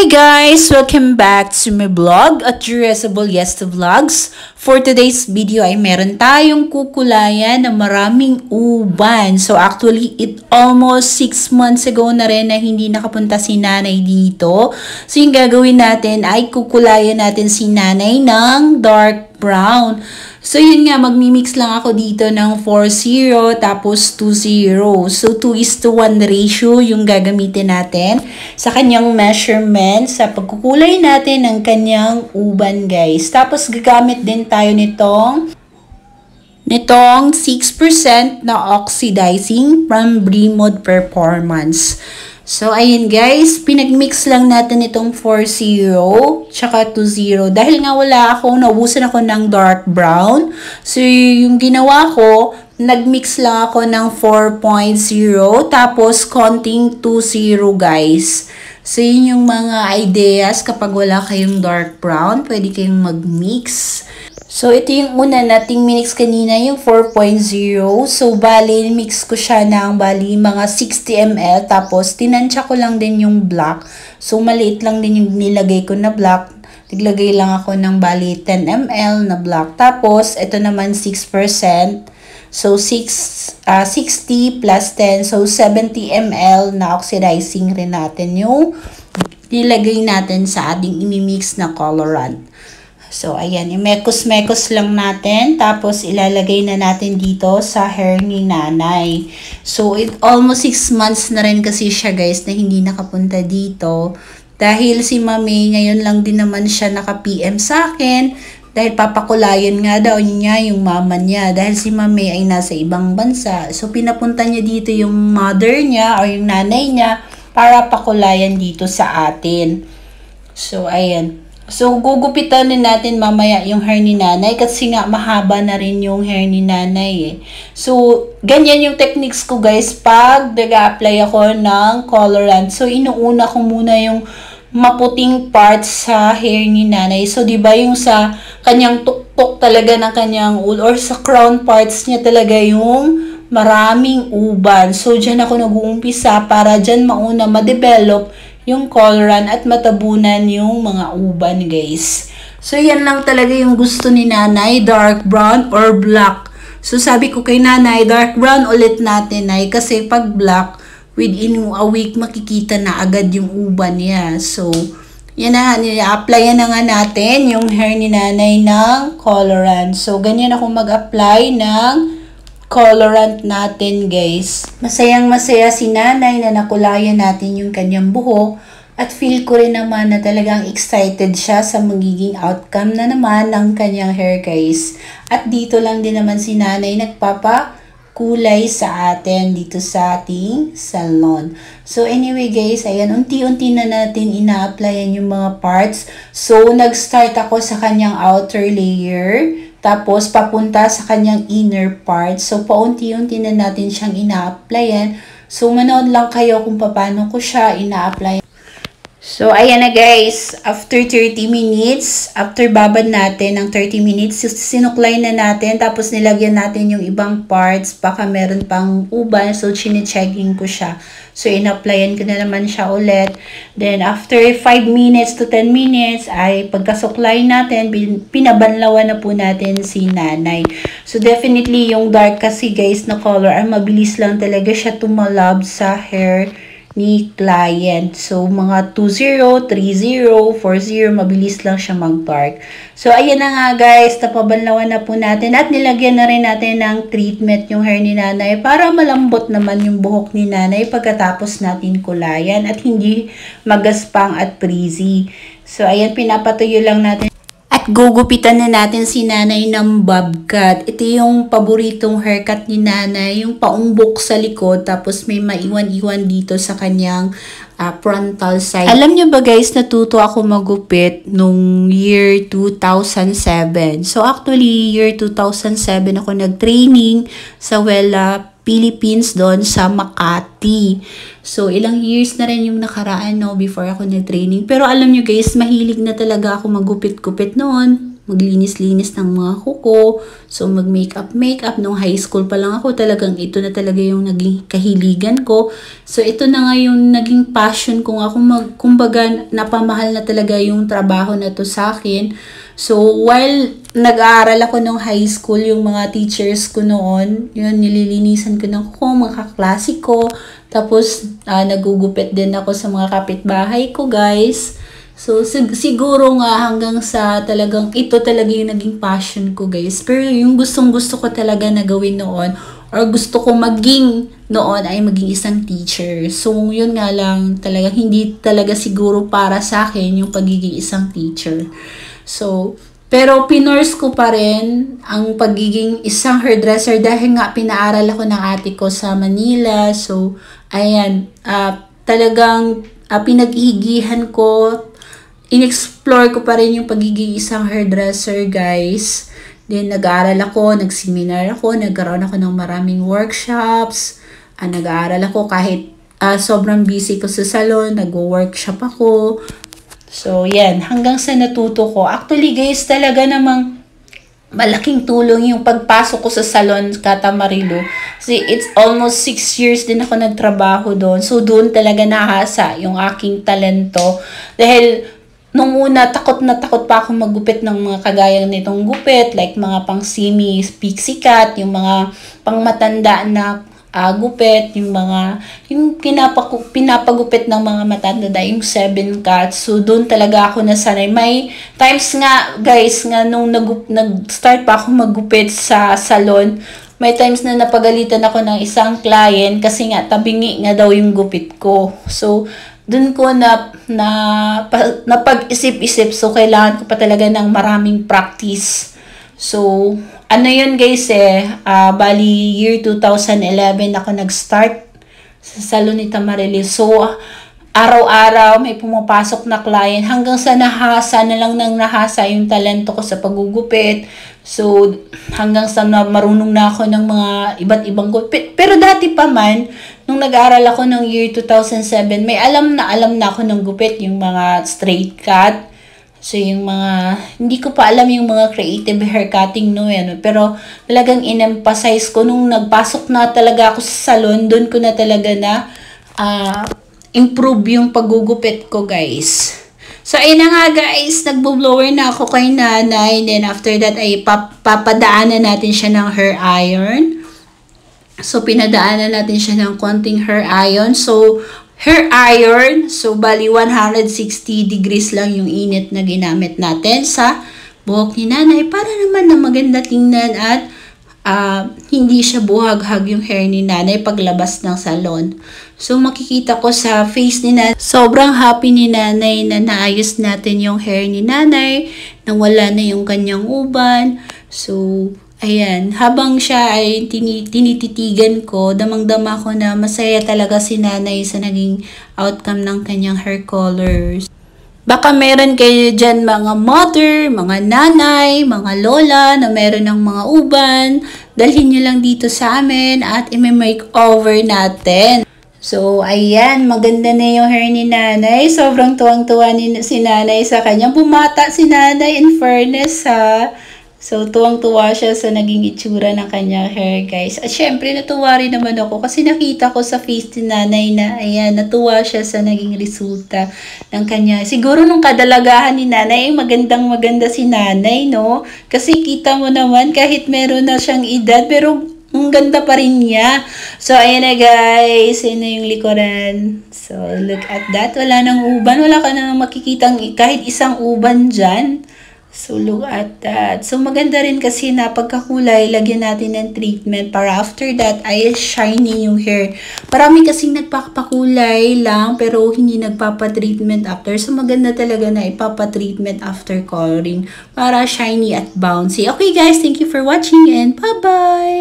Hi guys! Welcome back to my vlog at Dressable Yesta Vlogs. For today's video ay meron tayong kukulayan na maraming uban. So actually, it almost 6 months ago na rin na hindi nakapunta si nanay dito. So yung gagawin natin ay kukulayan natin si nanay ng dark brown. So, yun nga, magmimix lang ako dito ng 4-0 tapos 2-0. So, 2:1 ratio yung gagamitin natin sa kanyang measurement sa pagkukulay natin ng kanyang uban, guys. Tapos, gagamit din tayo nitong 6% na oxidizing from Bremod Performance. So, ayun guys, pinagmix lang natin itong 4-0 tsaka 2-0. Dahil nga wala ako, naubusan ako ng dark brown. So, yung ginawa ko, nagmix lang ako ng 4.0 tapos konting 2-0 guys. So, yun yung mga ideas kapag wala kayong dark brown, pwede kayong mag-mix. So, ito yung una nating minix kanina, yung 4.0. So, bali, mix ko siya ng bali mga 60 ml. Tapos, tinansya ko lang din yung black. So, maliit lang din yung nilagay ko na black. Naglagay lang ako ng bali 10 ml na black. Tapos, ito naman 6%. So, 60 plus 10. So, 70 ml na oxidizing rin natin yung nilagay natin sa ating imimix na colorant. So, ayan, imekos-mekos lang natin. Tapos, ilalagay na natin dito sa hair ni nanay. So, almost 6 months na rin kasi siya, guys, na hindi nakapunta dito. Dahil si Mami, ngayon lang din naman siya naka-PM sa akin. Dahil papakulayan nga daw niya yung mama niya. Dahil si Mami ay nasa ibang bansa. So, pinapunta niya dito yung mother niya o yung nanay niya para pakulayan dito sa atin. So, ayan. So, gugupitan din natin mamaya yung hair ni nanay kasi nga mahaba na rin yung hair ni nanay eh. So, ganyan yung techniques ko guys pag nag-a-apply ako ng colorant. So, inuuna ko muna yung maputing parts sa hair ni nanay. So, diba yung sa kanyang tuktok talaga ng kanyang ulo or sa crown parts niya talaga yung maraming uban. So, dyan ako nag-uumpisa para dyan mauna ma-develop yung colorant at matabunan yung mga uban, guys. So, yan lang talaga yung gusto ni nanay, dark brown or black. So, sabi ko kay nanay, dark brown ulit natin, ay kasi pag black, within a week, makikita na agad yung uban niya. So, yan na, i-apply na nga natin yung hair ni nanay ng colorant. So, ganyan ako mag-apply ng colorant natin, guys. Masayang masaya si nanay na nakulayan natin yung kanyang buhok at feel ko rin naman na talagang excited siya sa magiging outcome na naman ng kanyang hair, guys. At dito lang din naman si nanay nagpapakulay sa atin dito sa ating salon. So anyway guys, ayan, unti-unti na natin ina-applyan yung mga parts. So nag-start ako sa kanyang outer layer. Tapos, papunta sa kanyang inner part. So, paunti-unti na natin siyang ina-applyan. So, manood lang kayo kung paano ko siya ina-applyan. So, ayan na guys. After 30 minutes, after babad natin ng 30 minutes, sinuklay na natin. Tapos, nilagyan natin yung ibang parts. Baka meron pang uban. So, chine-checking ko siya. So, in-applyan ko na naman siya ulit. Then, after 5 minutes to 10 minutes, ay pagkasuklay natin, pinabanlawan na po natin si nanay. So, definitely, yung dark kasi guys na color, ay mabilis lang talaga siya tumalab sa hair ni client. So, mga 2-0, 3-0, 4-0, mabilis lang siya mag-dark. So, ayan na nga guys, napabanlawan na po natin at nilagyan na rin natin ng treatment yung hair ni nanay para malambot naman yung buhok ni nanay pagkatapos natin kulayan at hindi magaspang at frizzy. So, ayan, pinapatuyo lang natin. At gugupitan na natin si nanay ng bob cut. Ito yung paboritong haircut ni nanay, yung paumbok sa likod tapos may maiwan-iwan dito sa kanyang frontal side. Alam nyo ba guys, natuto ako magupit nung year 2007. So actually, year 2007 ako nag-training sa Wella Philippines doon sa Makati. So, ilang years na rin yung nakaraan, no, before ako nag-training. Pero alam nyo guys, mahilig na talaga ako magupit-gupit noon. maglinis-linis ng mga kuko. So, mag-makeup nung high school pa lang ako. Talagang ito na talaga yung naging kahiligan ko. So, ito na nga yung naging passion kung ako kumbaga napamahal na talaga yung trabaho na to sa akin. So, while nag-aaral ako nung high school, yung mga teachers ko noon, yun, nililinisan ko ng kuko, mga kaklase ko. Tapos, nagugupit din ako sa mga kapitbahay ko, guys. So, siguro nga hanggang sa talagang ito talaga yung naging passion ko, guys. Pero yung gustong-gusto ko talaga na gawin noon or gusto ko maging noon ay maging isang teacher. So, yun nga lang talaga hindi talaga siguro para sa akin yung pagiging isang teacher. So, pero pinurse ko pa rin ang pagiging isang hairdresser dahil nga pinaaral ako ng ate ko sa Manila. So, ayan, talagang pinaghihigihan ko, in-explore ko pa rin yung pagiging isang hairdresser, guys. Then, nag-aaral ako, nag-seminar ako, nagkaroon ako ng maraming workshops. Nag-aaral ako kahit sobrang busy ko sa salon, nag-workshop ako. So, yan. Hanggang sa natuto ko. Actually, guys, talaga namang malaking tulong yung pagpasok ko sa salon Catamarilo. Kasi it's almost 6 years din ako nagtrabaho doon. So, doon talaga nahasa yung aking talento. Dahil, nung una, takot na takot pa ako maggupit ng mga kagayang nitong gupit. Like, mga pang semi, pixie cut, yung mga pang matanda na gupit, yung pinapagupit ng mga matanda, yung 7 cuts. So, doon talaga ako nasanay. May times nga, guys, nga nung nag-start pa ako maggupit sa salon, may times na napagalitan ako ng isang client kasi nga tabingi nga daw yung gupit ko. So, doon ko napag-isip-isip. So, kailangan ko pa talaga ng maraming practice. So, ano yun, guys, bali year 2011 ako nag-start sa salon ni Tamarilis. So, araw-araw may pumapasok na client hanggang sa nahasa yung talento ko sa paggugupit. So, hanggang sa marunong na ako ng mga iba't ibang gupit. Pero dati pa man, nung nag-aaral ako ng year 2007, may alam na ako ng gupit, yung mga straight cut. So, yung mga, hindi ko pa alam yung mga creative hair cutting, no, yan. Pero, talagang in-emphasize ko nung nagpasok na talaga ako sa salon, doon ko na talaga na improve yung paggugupit ko, guys. So, ayun na nga, guys, nagbo-blower na ako kay nanay. Then, after that, ay papadaanan natin siya ng hair iron. So, pinadaanan natin siya ng konting hair iron. So, hair iron, so bali 160 degrees lang yung init na ginamit natin sa buhok ni nanay para naman na maganda tingnan at hindi siya buhaghag yung hair ni nanay paglabas ng salon. So makikita ko sa face ni nanay, sobrang happy ni nanay na naayos natin yung hair ni nanay, na wala na yung kanyang uban. So, ayan, habang siya ay tinititigan ko, damang-dama ko na masaya talaga si nanay sa naging outcome ng kanyang hair colors. Baka meron kayo dyan mga mother, mga nanay, mga lola na meron ng mga uban. Dalhin nyo lang dito sa amin at i-makeover natin. So, ayan, maganda na yung hair ni nanay. Sobrang tuwang-tuwa si nanay sa kanya. Bumata si nanay, in fairness, ha. So, tuwang-tuwa siya sa naging itsura ng kanyang hair, guys. At syempre, natuwa rin naman ako kasi nakita ko sa face ni nanay na, ayan, natuwa siya sa naging resulta ng kanya. Siguro nung kadalagahan ni nanay, magandang-maganda si nanay, no? Kasi kita mo naman, kahit meron na siyang edad, pero ang ganda pa rin niya. So, ayan na, guys. Ayan na yung likuran. So, look at that. Wala nang uban. Wala ka na makikitang kahit isang uban dyan. So, look at that. So, maganda rin kasi na pagkakulay, lagyan natin ng treatment para after that ay shiny yung hair. Marami kasing nagpapakulay lang pero hindi nagpapatreatment after. So, maganda talaga na ipapatreatment after coloring para shiny at bouncy. Okay guys, thank you for watching and bye-bye!